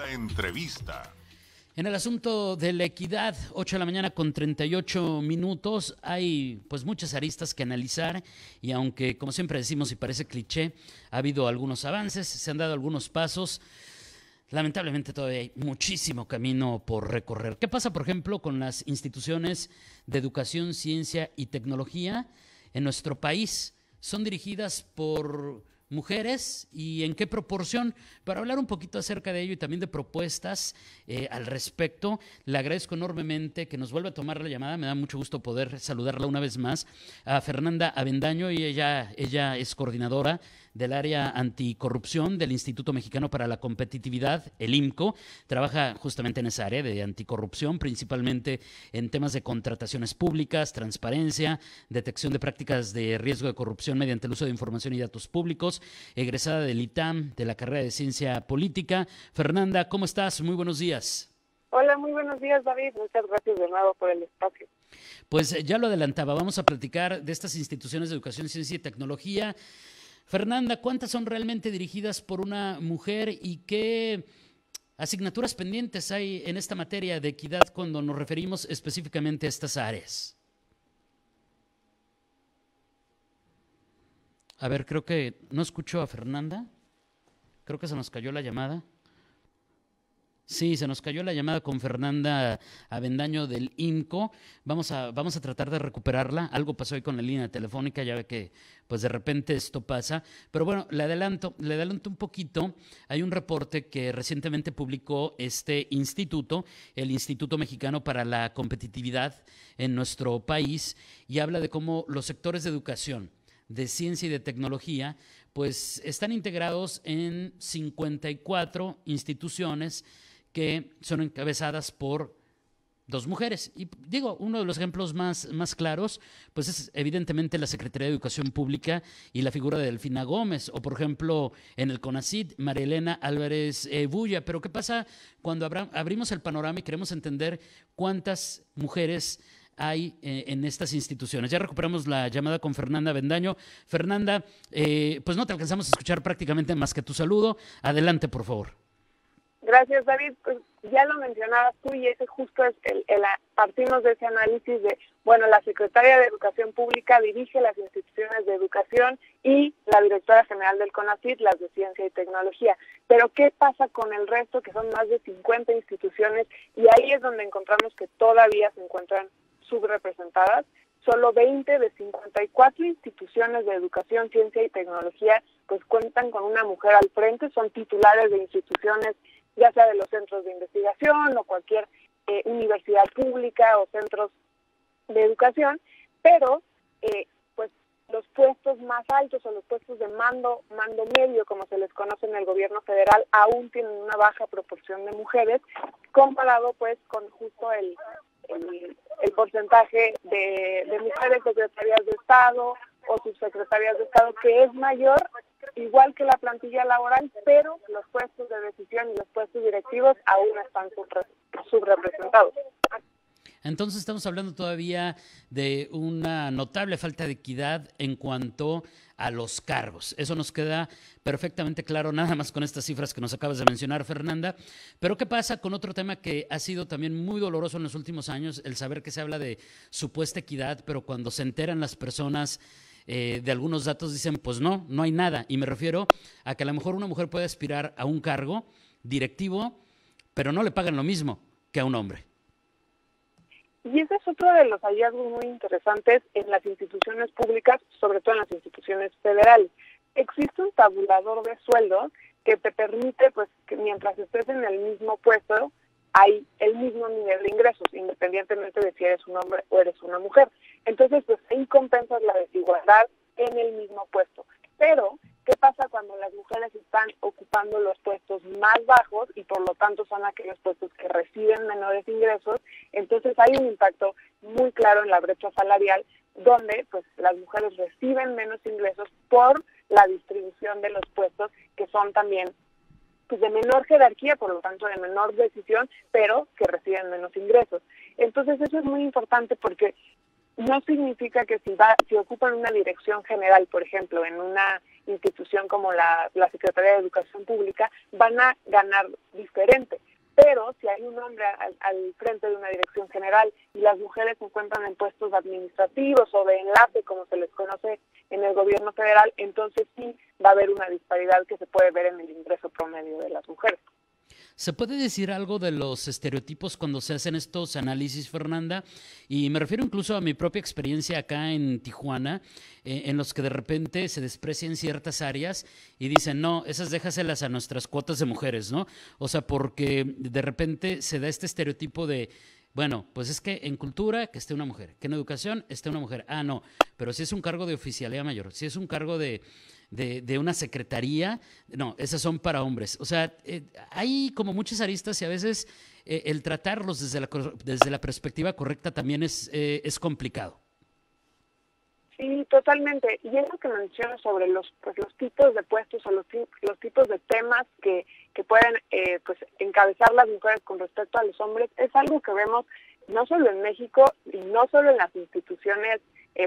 La entrevista. En el asunto de la equidad, 8 de la mañana con 38 minutos, hay pues muchas aristas que analizar y aunque como siempre decimos y parece cliché, ha habido algunos avances, se han dado algunos pasos, lamentablemente todavía hay muchísimo camino por recorrer. ¿Qué pasa, por ejemplo, con las instituciones de educación, ciencia y tecnología en nuestro país? ¿Son dirigidas por mujeres y en qué proporción? Para hablar un poquito acerca de ello y también de propuestas al respecto, le agradezco enormemente que nos vuelva a tomar la llamada. Me da mucho gusto poder saludarla una vez más a Fernanda Avendaño, y ella es coordinadora del área anticorrupción del Instituto Mexicano para la Competitividad, el IMCO. Trabaja justamente en esa área de anticorrupción, principalmente en temas de contrataciones públicas, transparencia, detección de prácticas de riesgo de corrupción mediante el uso de información y datos públicos. Egresada del ITAM, de la carrera de Ciencia Política. Fernanda, ¿cómo estás? Muy buenos días. Hola, muy buenos días, David. Muchas gracias de nuevo por el espacio. Pues ya lo adelantaba, vamos a platicar de estas instituciones de educación, ciencia y tecnología. Fernanda, ¿cuántas son realmente dirigidas por una mujer y qué asignaturas pendientes hay en esta materia de equidad cuando nos referimos específicamente a estas áreas? A ver, creo que no escucho a Fernanda. Creo que se nos cayó la llamada. Sí, se nos cayó la llamada con Fernanda Avendaño del IMCO. Vamos a tratar de recuperarla. Algo pasó ahí con la línea telefónica, ya ve que pues de repente esto pasa. Pero bueno, le adelanto un poquito. Hay un reporte que recientemente publicó este instituto, el Instituto Mexicano para la Competitividad en nuestro país, y habla de cómo los sectores de educación, de ciencia y de tecnología, pues están integrados en 54 instituciones que son encabezadas por dos mujeres. Y digo, uno de los ejemplos más claros, pues es evidentemente la Secretaría de Educación Pública y la figura de Delfina Gómez, o por ejemplo en el CONACYT, María Elena Álvarez Bulla. Pero ¿qué pasa cuando abrimos el panorama y queremos entender cuántas mujeres hay en estas instituciones? Ya recuperamos la llamada con Fernanda Avendaño. Fernanda, pues no te alcanzamos a escuchar prácticamente más que tu saludo. Adelante, por favor. Gracias, David. Pues ya lo mencionabas tú y ese justo es partimos de ese análisis de, bueno, la Secretaría de Educación Pública dirige las instituciones de educación y la directora general del CONACYT las de Ciencia y Tecnología. Pero ¿qué pasa con el resto, que son más de 50 instituciones? Y ahí es donde encontramos que todavía se encuentran subrepresentadas. Solo 20 de 54 instituciones de educación, ciencia y tecnología pues cuentan con una mujer al frente, son titulares de instituciones, ya sea de los centros de investigación o cualquier universidad pública o centros de educación, pero pues los puestos más altos o los puestos de mando medio, como se les conoce en el gobierno federal, aún tienen una baja proporción de mujeres, comparado pues con justo el porcentaje de mujeres secretarias de Estado o subsecretarias de Estado, que es mayor, igual que la plantilla laboral, pero los puestos de decisión y los puestos directivos aún están subrepresentados. Entonces estamos hablando todavía de una notable falta de equidad en cuanto a los cargos. Eso nos queda perfectamente claro, nada más con estas cifras que nos acabas de mencionar, Fernanda. Pero ¿qué pasa con otro tema que ha sido también muy doloroso en los últimos años? El saber que se habla de supuesta equidad, pero cuando se enteran las personas de algunos datos dicen, pues no hay nada. Y me refiero a que a lo mejor una mujer puede aspirar a un cargo directivo, pero no le pagan lo mismo que a un hombre. Y ese es otro de los hallazgos muy interesantes en las instituciones públicas, sobre todo en las instituciones federales. Existe un tabulador de sueldos que te permite, pues, que mientras estés en el mismo puesto, hay el mismo nivel de ingresos, independientemente de si eres un hombre o eres una mujer. Entonces, pues, ahí compensas la desigualdad en el mismo puesto. Pero, ¿qué pasa cuando las mujeres están ocupando los puestos más bajos y por lo tanto son aquellos puestos que reciben menores ingresos? Entonces hay un impacto muy claro en la brecha salarial, donde pues las mujeres reciben menos ingresos por la distribución de los puestos, que son también pues de menor jerarquía, por lo tanto de menor decisión, pero que reciben menos ingresos. Entonces eso es muy importante porque no significa que si ocupan una dirección general, por ejemplo, en una institución como la Secretaría de Educación Pública, van a ganar diferente. Pero si hay un hombre al frente de una dirección general y las mujeres se encuentran en puestos administrativos o de enlace, como se les conoce en el gobierno federal, entonces sí va a haber una disparidad que se puede ver en el ingreso promedio de las mujeres. ¿Se puede decir algo de los estereotipos cuando se hacen estos análisis, Fernanda? Y me refiero incluso a mi propia experiencia acá en Tijuana, en los que de repente se desprecian ciertas áreas y dicen, no, esas déjaselas a nuestras cuotas de mujeres, ¿no? O sea, porque de repente se da este estereotipo de, bueno, pues es que en cultura que esté una mujer, que en educación esté una mujer. Ah, no, pero si es un cargo de oficialía mayor, si es un cargo de una secretaría, no, esas son para hombres. O sea, hay como muchas aristas y a veces el tratarlos desde la perspectiva correcta también es complicado. Sí, totalmente. Y eso que mencionas sobre los tipos de puestos o los tipos de temas que pueden pues encabezar las mujeres con respecto a los hombres, es algo que vemos no solo en México y no solo en las instituciones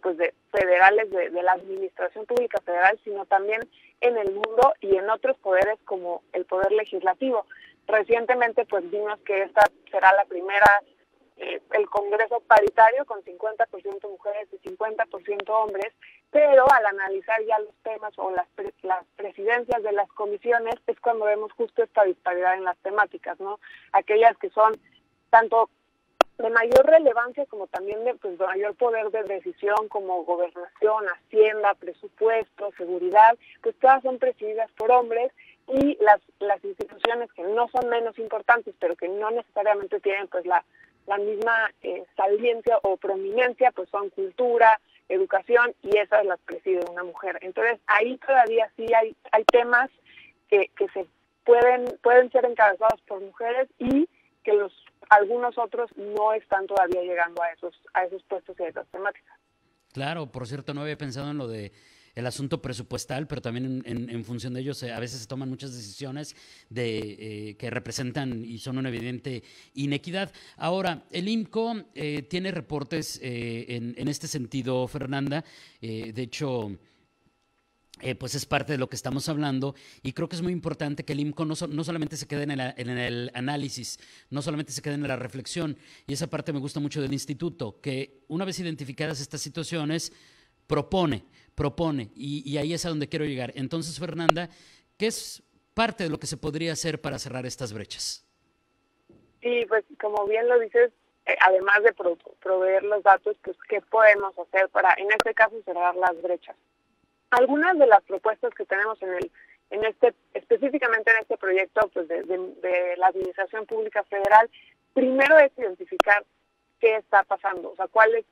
pues federales de la administración pública federal, sino también en el mundo y en otros poderes como el poder legislativo. Recientemente pues vimos que esta será la primera, el Congreso paritario con 50% mujeres y 50% hombres, pero al analizar ya los temas o las presidencias de las comisiones es cuando vemos justo esta disparidad en las temáticas, ¿no? Aquellas que son tanto de mayor relevancia como también de mayor poder de decisión, como gobernación, hacienda, presupuesto, seguridad, pues todas son presididas por hombres, y las instituciones que no son menos importantes pero que no necesariamente tienen pues la misma saliencia o prominencia, pues son cultura, educación, y esas las preside una mujer. Entonces ahí todavía sí hay temas que se pueden ser encabezados por mujeres y que algunos otros no están todavía llegando a esos puestos y a esas temáticas. Claro, por cierto, no había pensado en lo de el asunto presupuestal, pero también en función de ellos a veces se toman muchas decisiones que representan y son una evidente inequidad. Ahora, el IMCO tiene reportes en este sentido, Fernanda. De hecho, pues es parte de lo que estamos hablando, y creo que es muy importante que el IMCO no solamente se quede en el análisis, no solamente se quede en la reflexión, y esa parte me gusta mucho del instituto, que una vez identificadas estas situaciones, propone, y ahí es a donde quiero llegar. Entonces, Fernanda, ¿qué es parte de lo que se podría hacer para cerrar estas brechas? Sí, pues como bien lo dices, además de proveer los datos, pues ¿qué podemos hacer para, en este caso, cerrar las brechas? Algunas de las propuestas que tenemos específicamente en este proyecto pues de la Administración Pública Federal, primero es identificar qué está pasando, o sea, cuáles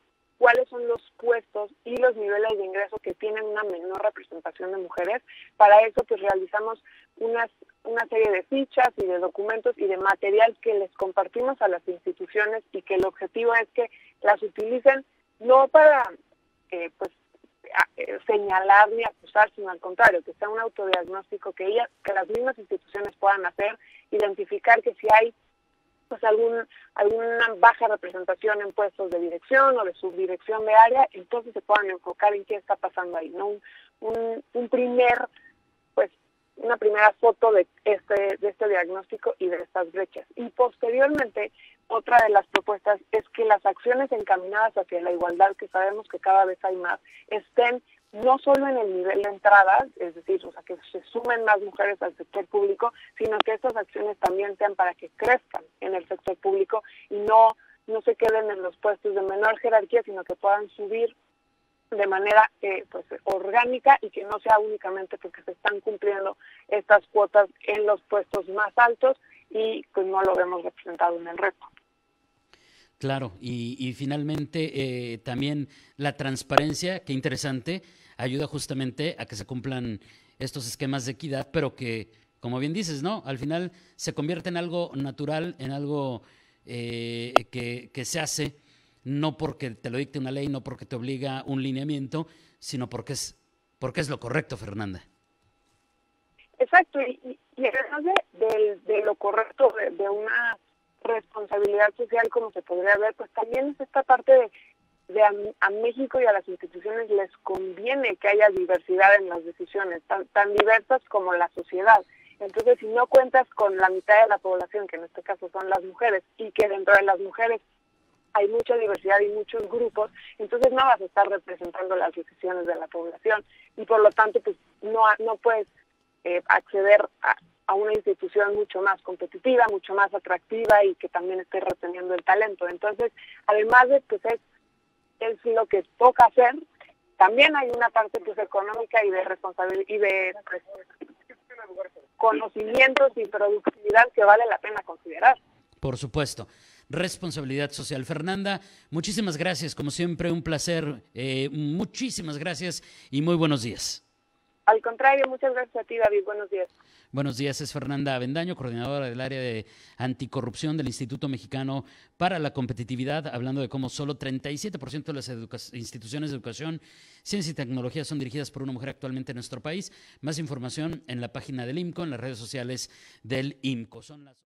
son los puestos y los niveles de ingreso que tienen una menor representación de mujeres. Para eso pues realizamos una serie de fichas y de documentos y de material que les compartimos a las instituciones, y que el objetivo es que las utilicen no para señalar ni acusar, sino al contrario, que sea un autodiagnóstico que las mismas instituciones puedan hacer, identificar que si hay pues alguna baja representación en puestos de dirección o de subdirección de área, entonces se puedan enfocar en qué está pasando ahí, ¿no? Una primera foto de este diagnóstico y de estas brechas. Y posteriormente, otra de las propuestas es que las acciones encaminadas hacia la igualdad, que sabemos que cada vez hay más, estén no solo en el nivel de entrada, es decir, o sea, que se sumen más mujeres al sector público, sino que estas acciones también sean para que crezcan en el sector público y no se queden en los puestos de menor jerarquía, sino que puedan subir de manera orgánica, y que no sea únicamente porque se están cumpliendo estas cuotas en los puestos más altos y pues no lo vemos representado en el resto. Claro, y finalmente también la transparencia, qué interesante, ayuda justamente a que se cumplan estos esquemas de equidad, pero que, como bien dices, ¿no? Al final se convierte en algo natural, en algo que se hace, no porque te lo dicte una ley, no porque te obliga un lineamiento, sino porque es lo correcto, Fernanda. Exacto, y además de lo correcto, de una responsabilidad social, como se podría ver, pues también es esta parte a México y a las instituciones les conviene que haya diversidad en las decisiones, tan diversas como la sociedad. Entonces, si no cuentas con la mitad de la población, que en este caso son las mujeres, y que dentro de las mujeres hay mucha diversidad y muchos grupos, entonces no vas a estar representando las decisiones de la población y por lo tanto pues no puedes acceder a una institución mucho más competitiva, mucho más atractiva y que también esté reteniendo el talento. Entonces, además de pues es lo que toca hacer, también hay una parte pues económica y de responsabilidad y de pues, conocimientos y productividad que vale la pena considerar. Por supuesto. Responsabilidad social. Fernanda, muchísimas gracias. Como siempre, un placer. Muchísimas gracias y muy buenos días. Al contrario, muchas gracias a ti, David. Buenos días. Buenos días, es Fernanda Avendaño, coordinadora del área de anticorrupción del Instituto Mexicano para la Competitividad, hablando de cómo solo 37% de las instituciones de educación, ciencia y tecnología son dirigidas por una mujer actualmente en nuestro país. Más información en la página del IMCO, en las redes sociales del IMCO. Son las